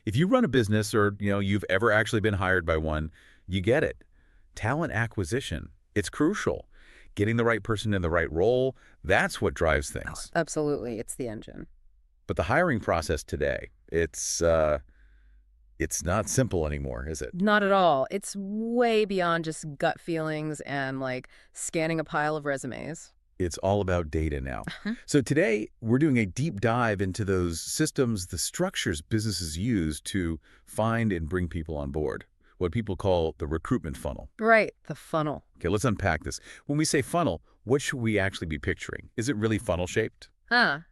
If you run a business or, you've ever actually been hired by one, you get it. Talent acquisition, it's crucial. Getting the right person in the right role, that's what drives things. Absolutely. It's the engine. But the hiring process today, it's not simple anymore, is it? Not at all. It's way beyond just gut feelings and like scanning a pile of resumes. It's all about data now. So today, we're doing a deep dive into those systems, the structures businesses use to find and bring people on board, what people call the recruitment funnel. Right. The funnel. Okay, let's unpack this. When we say funnel, what should we actually be picturing? Is it really funnel-shaped?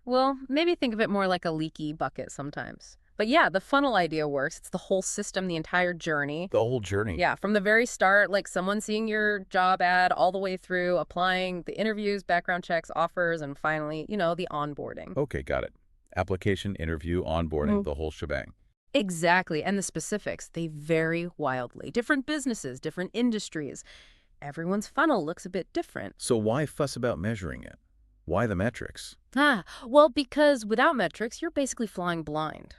Well, maybe think of it more like a leaky bucket sometimes. But yeah, the funnel idea works. It's the whole system, the entire journey. The whole journey. Yeah, from the very start, like someone seeing your job ad all the way through, applying, the interviews, background checks, offers, and finally, the onboarding. Okay, got it. Application, interview, onboarding, the whole shebang. Exactly. And the specifics, they vary wildly. Different businesses, different industries. Everyone's funnel looks a bit different. So why fuss about measuring it? Why the metrics? Well, because without metrics, you're basically flying blind.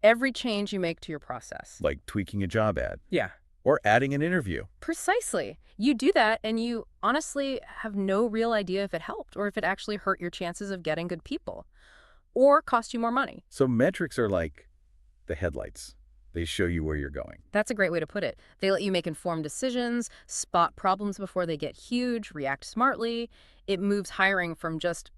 Every change you make to your process. Like tweaking a job ad. Yeah. Or adding an interview. Precisely. You do that and you honestly have no real idea if it helped or if it actually hurt your chances of getting good people or cost you more money. So metrics are like the headlights. They show you where you're going. That's a great way to put it. They let you make informed decisions, spot problems before they get huge, react smartly. It moves hiring from just,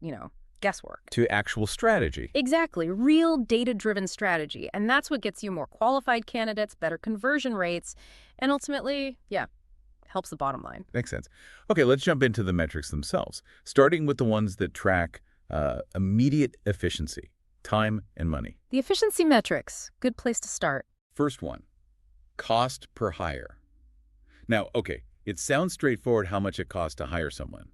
guesswork. To actual strategy. Exactly. Real data-driven strategy. And that's what gets you more qualified candidates, better conversion rates, and ultimately, helps the bottom line. Makes sense. Okay, let's jump into the metrics themselves, starting with the ones that track immediate efficiency, time and money. The efficiency metrics, good place to start. First one, cost per hire. Now, okay, it sounds straightforward how much it costs to hire someone.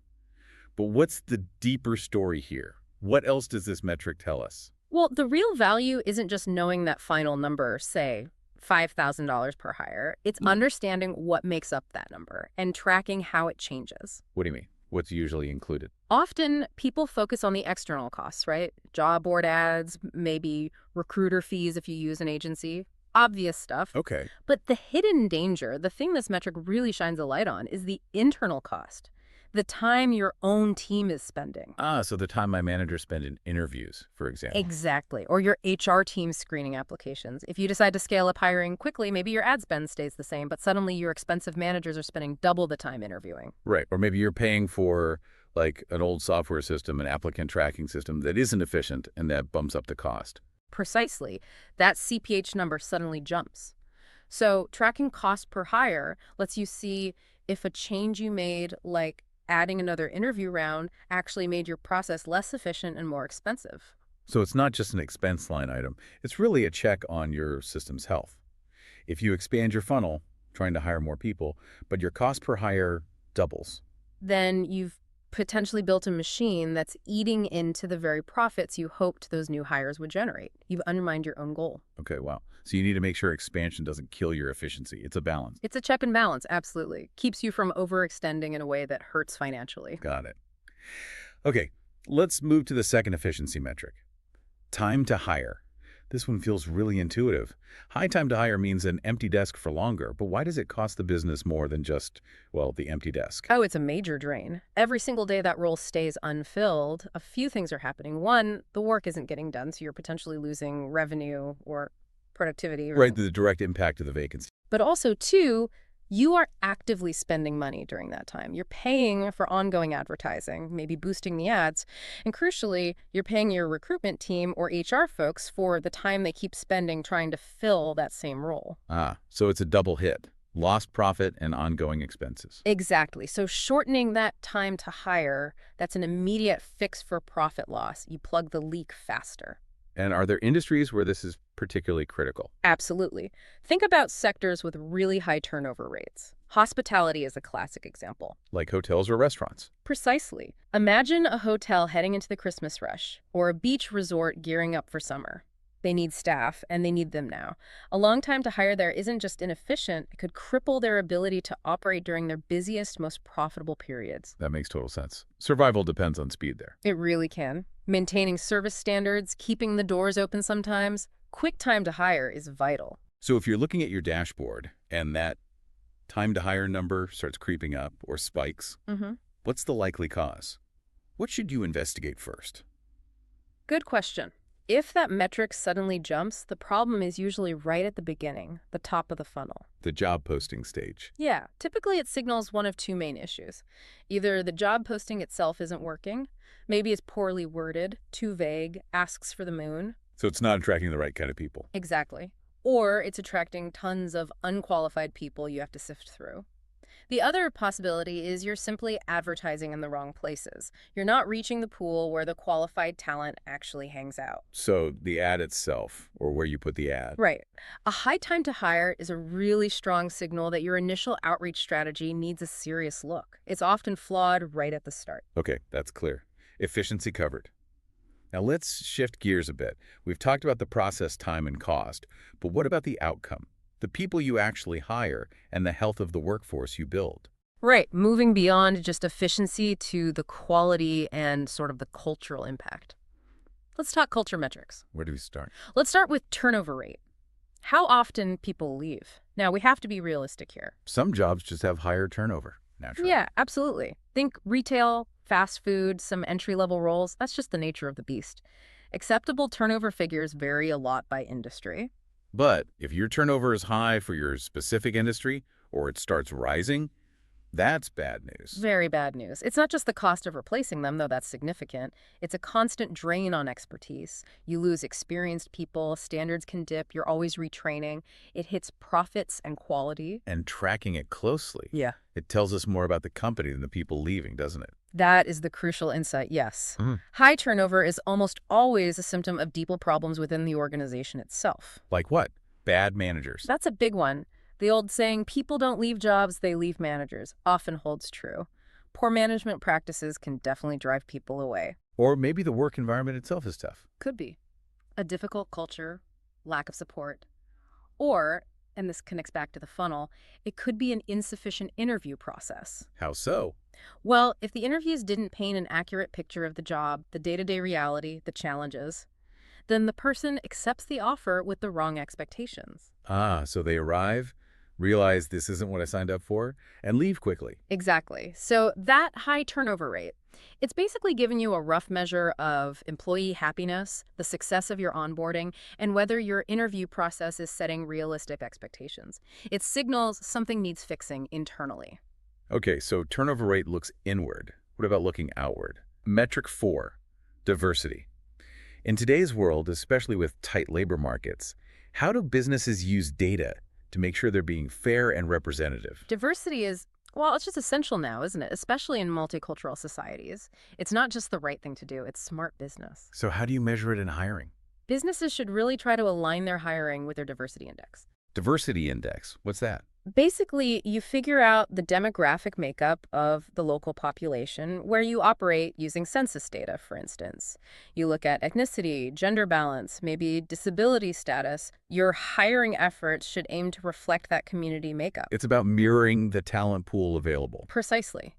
But what's the deeper story here? What else does this metric tell us? Well, the real value isn't just knowing that final number, say, $5,000 per hire. It's understanding what makes up that number and tracking how it changes. What do you mean? What's usually included? Often, people focus on the external costs, right? Job board ads, maybe recruiter fees if you use an agency. Obvious stuff. Okay. But the hidden danger, the thing this metric really shines a light on, is the internal cost. The time your own team is spending. So the time my managers spend in interviews, for example. Exactly. Or your HR team screening applications. If you decide to scale up hiring quickly, maybe your ad spend stays the same, but suddenly your expensive managers are spending double the time interviewing. Right. Or maybe you're paying for like an old software system, an applicant tracking system that isn't efficient, and that bumps up the cost. Precisely. That CPH number suddenly jumps. So tracking cost per hire lets you see if a change you made, like adding another interview round, actually made your process less efficient and more expensive. So it's not just an expense line item. It's really a check on your system's health. If you expand your funnel, trying to hire more people, but your cost per hire doubles. Then you've potentially built a machine that's eating into the very profits you hoped those new hires would generate. You've undermined your own goal. Okay, wow. So you need to make sure expansion doesn't kill your efficiency. It's a balance. It's a check and balance, absolutely. Keeps you from overextending in a way that hurts financially. Got it. Okay, let's move to the second efficiency metric. Time to hire. This one feels really intuitive. High time to hire means an empty desk for longer, but why does it cost the business more than just, the empty desk? Oh, it's a major drain. Every single day that role stays unfilled, a few things are happening. One, the work isn't getting done, so you're potentially losing revenue or productivity. Right, the direct impact of the vacancy. But also, two, you are actively spending money during that time. You're paying for ongoing advertising, maybe boosting the ads. And crucially, you're paying your recruitment team or HR folks for the time they keep spending trying to fill that same role. So it's a double hit. Lost profit and ongoing expenses. Exactly. So shortening that time to hire, that's an immediate fix for profit loss. You plug the leak faster. And are there industries where this is particularly critical? Absolutely. Think about sectors with really high turnover rates. Hospitality is a classic example. Like hotels or restaurants. Precisely. Imagine a hotel heading into the Christmas rush, or a beach resort gearing up for summer. They need staff, and they need them now. A long time to hire there isn't just inefficient, it could cripple their ability to operate during their busiest, most profitable periods. That makes total sense. Survival depends on speed there. It really can. Maintaining service standards, keeping the doors open sometimes, quick time to hire is vital. So if you're looking at your dashboard and that time to hire number starts creeping up or spikes, what's the likely cause? What should you investigate first? Good question. If that metric suddenly jumps, the problem is usually right at the beginning, the top of the funnel. The job posting stage. Yeah, typically it signals one of two main issues. Either the job posting itself isn't working, maybe it's poorly worded, too vague, asks for the moon. So it's not attracting the right kind of people. Exactly. Or it's attracting tons of unqualified people you have to sift through. The other possibility is you're simply advertising in the wrong places. You're not reaching the pool where the qualified talent actually hangs out. So the ad itself, or where you put the ad. Right. A high time to hire is a really strong signal that your initial outreach strategy needs a serious look. It's often flawed right at the start. Okay, that's clear. Efficiency covered. Now let's shift gears a bit. We've talked about the process, time, and cost, but what about the outcome? The people you actually hire and the health of the workforce you build. Right. Moving beyond just efficiency to the quality and sort of the cultural impact. Let's talk culture metrics. Where do we start? Let's start with turnover rate. How often people leave? Now, we have to be realistic here. Some jobs just have higher turnover, naturally. Yeah, absolutely. Think retail, fast food, some entry-level roles. That's just the nature of the beast. Acceptable turnover figures vary a lot by industry. But if your turnover is high for your specific industry, or it starts rising, that's bad news. Very bad news. It's not just the cost of replacing them, though that's significant. It's a constant drain on expertise. You lose experienced people, standards can dip, you're always retraining. It hits profits and quality. And tracking it closely. Yeah. It tells us more about the company than the people leaving, doesn't it? That is the crucial insight, yes. High turnover is almost always a symptom of deeper problems within the organization itself. Like what? Bad managers. That's a big one. The old saying, people don't leave jobs, they leave managers, often holds true. Poor management practices can definitely drive people away. Or maybe the work environment itself is tough. Could be. A difficult culture, lack of support. Or, and this connects back to the funnel, it could be an insufficient interview process. How so? Well, if the interviews didn't paint an accurate picture of the job, the day-to-day reality, the challenges, then the person accepts the offer with the wrong expectations. Ah, so they arrive, realize this isn't what I signed up for, and leave quickly. Exactly. So that high turnover rate, it's basically giving you a rough measure of employee happiness, the success of your onboarding, and whether your interview process is setting realistic expectations. It signals something needs fixing internally. Okay, so turnover rate looks inward. What about looking outward? Metric 4, diversity. In today's world, especially with tight labor markets, how do businesses use data to make sure they're being fair and representative? Diversity is, well, it's just essential now, isn't it? Especially in multicultural societies. It's not just the right thing to do, it's smart business. So how do you measure it in hiring? Businesses should really try to align their hiring with their diversity index. Diversity index, what's that? Basically, you figure out the demographic makeup of the local population where you operate using census data, for instance. You look at ethnicity, gender balance, maybe disability status. Your hiring efforts should aim to reflect that community makeup. It's about mirroring the talent pool available. Precisely.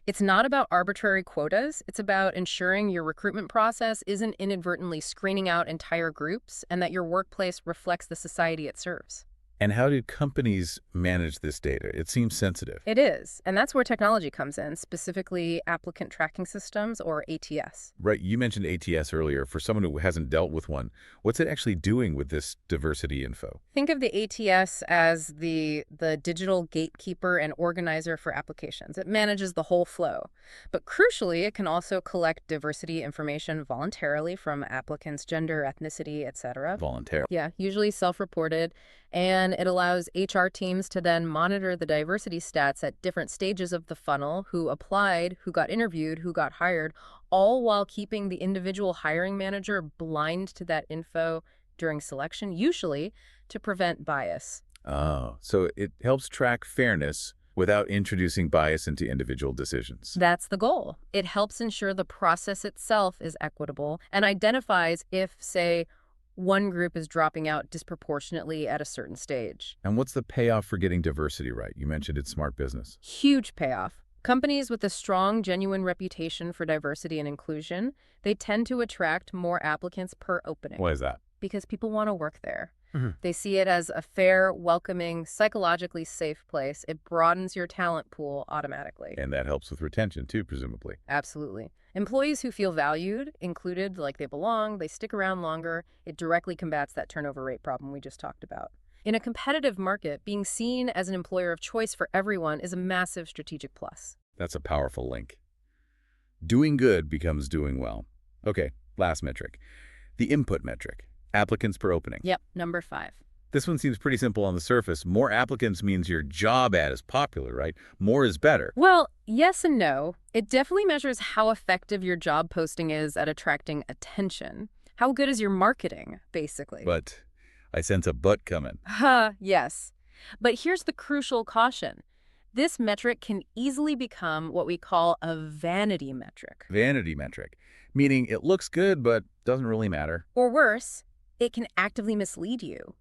It's not about arbitrary quotas. It's about ensuring your recruitment process isn't inadvertently screening out entire groups and that your workplace reflects the society it serves. And how do companies manage this data? It seems sensitive. It is, and that's where technology comes in, specifically applicant tracking systems, or ATS. Right, you mentioned ATS earlier. For someone who hasn't dealt with one, what's it actually doing with this diversity info? Think of the ATS as the digital gatekeeper and organizer for applications. It manages the whole flow. But crucially, it can also collect diversity information voluntarily from applicants' gender, ethnicity, etc. Voluntarily. Yeah, usually self-reported. And it allows HR teams to then monitor the diversity stats at different stages of the funnel, who applied, who got interviewed, who got hired, all while keeping the individual hiring manager blind to that info during selection, usually to prevent bias. Oh, so it helps track fairness without introducing bias into individual decisions. That's the goal. It helps ensure the process itself is equitable and identifies if, say, one group is dropping out disproportionately at a certain stage. And what's the payoff for getting diversity right? You mentioned it's smart business. Huge payoff. Companies with a strong, genuine reputation for diversity and inclusion, they tend to attract more applicants per opening. Why is that? because people want to work there. Mhm. They see it as a fair, welcoming, psychologically safe place. It broadens your talent pool automatically. And that helps with retention too, presumably. Absolutely. Employees who feel valued, included, like they belong, they stick around longer. It directly combats that turnover rate problem we just talked about. In a competitive market, being seen as an employer of choice for everyone is a massive strategic plus. That's a powerful link. Doing good becomes doing well. Okay, last metric. The input metric. Applicants per opening. Yep, number 5. This one seems pretty simple on the surface. More applicants means your job ad is popular, right? More is better. Well, yes and no. It definitely measures how effective your job posting is at attracting attention. How good is your marketing, basically? But I sense a but coming. Yes. But here's the crucial caution. This metric can easily become what we call a vanity metric. Vanity metric, meaning it looks good but doesn't really matter. Or worse, it can actively mislead you.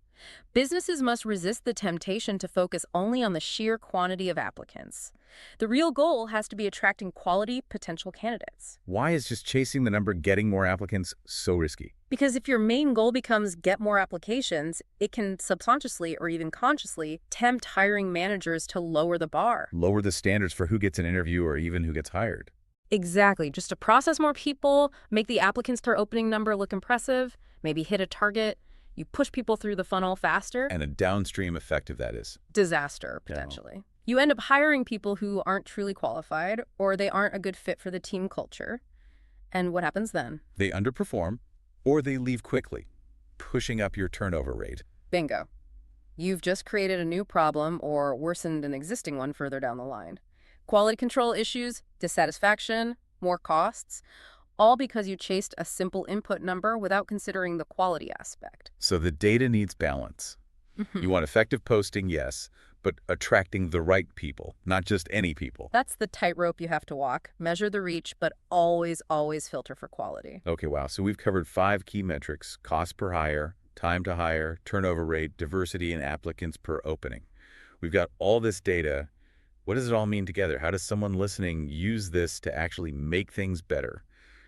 Businesses must resist the temptation to focus only on the sheer quantity of applicants. The real goal has to be attracting quality potential candidates. Why is just chasing the number getting more applicants so risky? Because if your main goal becomes get more applications, it can subconsciously or even consciously tempt hiring managers to lower the bar. Lower the standards for who gets an interview or even who gets hired. Exactly. Just to process more people, make the applicants per opening number look impressive, maybe hit a target. You push people through the funnel faster. And a downstream effect of that is Disaster, potentially. You end up hiring people who aren't truly qualified, or they aren't a good fit for the team culture. And what happens then? they underperform or they leave quickly, pushing up your turnover rate. Bingo. You've just created a new problem or worsened an existing one further down the line. Quality control issues, dissatisfaction, more costs, all because you chased a simple input number without considering the quality aspect. So the data needs balance. You want effective posting, yes, but attracting the right people, not just any people. That's the tightrope you have to walk. Measure the reach, but always, always filter for quality. Okay, wow. So we've covered 5 key metrics: cost per hire, time to hire, turnover rate, diversity, and applicants per opening. We've got all this data. What does it all mean together? How does someone listening use this to actually make things better,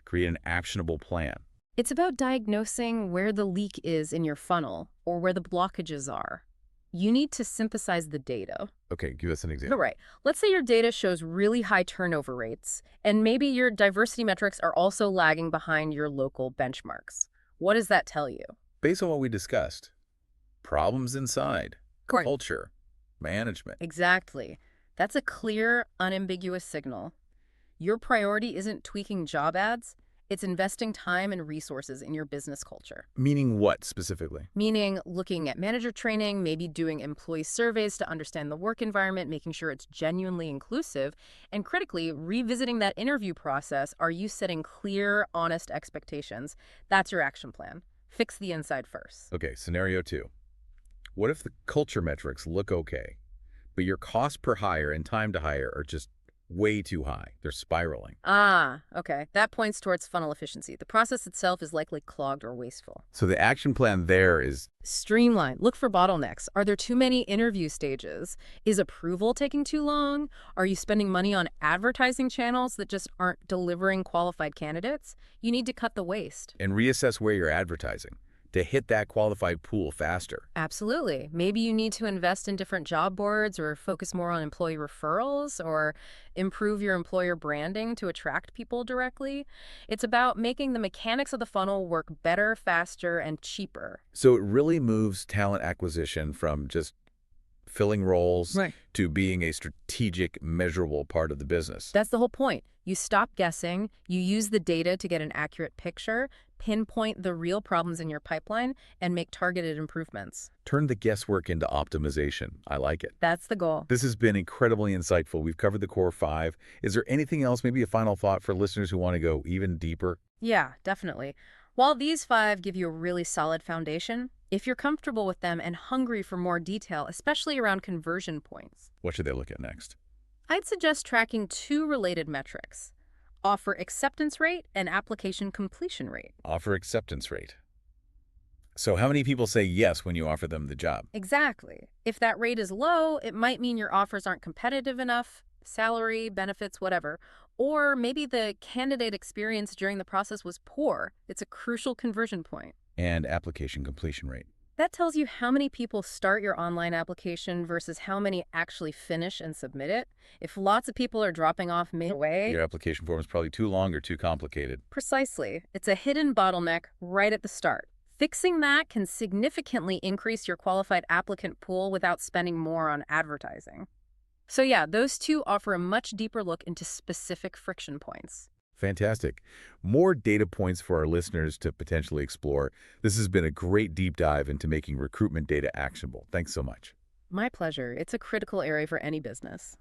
create an actionable plan? It's about diagnosing where the leak is in your funnel or where the blockages are. You need to synthesize the data. Okay, give us an All example. right. Let's say your data shows really high turnover rates, and maybe your diversity metrics are also lagging behind your local benchmarks. What does that tell you? Based on what we discussed, problems inside, Correct. culture, management. Exactly. That's a clear, unambiguous signal. Your priority isn't tweaking job ads, it's investing time and resources in your business culture. Meaning what specifically? Meaning looking at manager training, maybe doing employee surveys to understand the work environment, making sure it's genuinely inclusive, and critically, revisiting that interview process. Are you setting clear, honest expectations? That's your action plan. Fix the inside first. Okay, scenario 2. What if the culture metrics look okay, but your cost per hire and time to hire are just way too high? They're spiraling. Okay. That points towards funnel efficiency. The process itself is likely clogged or wasteful. So the action plan there is Streamline. Look for bottlenecks. Are there too many interview stages? Is approval taking too long? Are you spending money on advertising channels that just aren't delivering qualified candidates? You need to cut the waste. and reassess where you're advertising to hit that qualified pool faster. Absolutely. Maybe you need to invest in different job boards or focus more on employee referrals or improve your employer branding to attract people directly. It's about making the mechanics of the funnel work better, faster, and cheaper. So it really moves talent acquisition from just filling roles to being a strategic, measurable part of the business. That's the whole point. You stop guessing, you use the data to get an accurate picture, pinpoint the real problems in your pipeline, and make targeted improvements. Turn the guesswork into optimization. I like it. That's the goal. This has been incredibly insightful. We've covered the core 5. Is there anything else, maybe a final thought for listeners who want to go even deeper? Yeah, definitely. While these 5 give you a really solid foundation, if you're comfortable with them and hungry for more detail, especially around conversion points, What should they look at next? I'd suggest tracking 2 related metrics: offer acceptance rate and application completion rate. Offer acceptance rate. So how many people say yes when you offer them the job? Exactly. If that rate is low, it might mean your offers aren't competitive enough, salary, benefits, whatever. Or maybe the candidate experience during the process was poor. It's a crucial conversion point. and application completion rate. That tells you how many people start your online application versus how many actually finish and submit it. If lots of people are dropping off midway, Your application form is probably too long or too complicated. precisely, it's a hidden bottleneck right at the start. Fixing that can significantly increase your qualified applicant pool without spending more on advertising. So yeah, those two offer a much deeper look into specific friction points. Fantastic. More data points for our listeners to potentially explore. This has been a great deep dive into making recruitment data actionable. Thanks so much. My pleasure. It's a critical area for any business.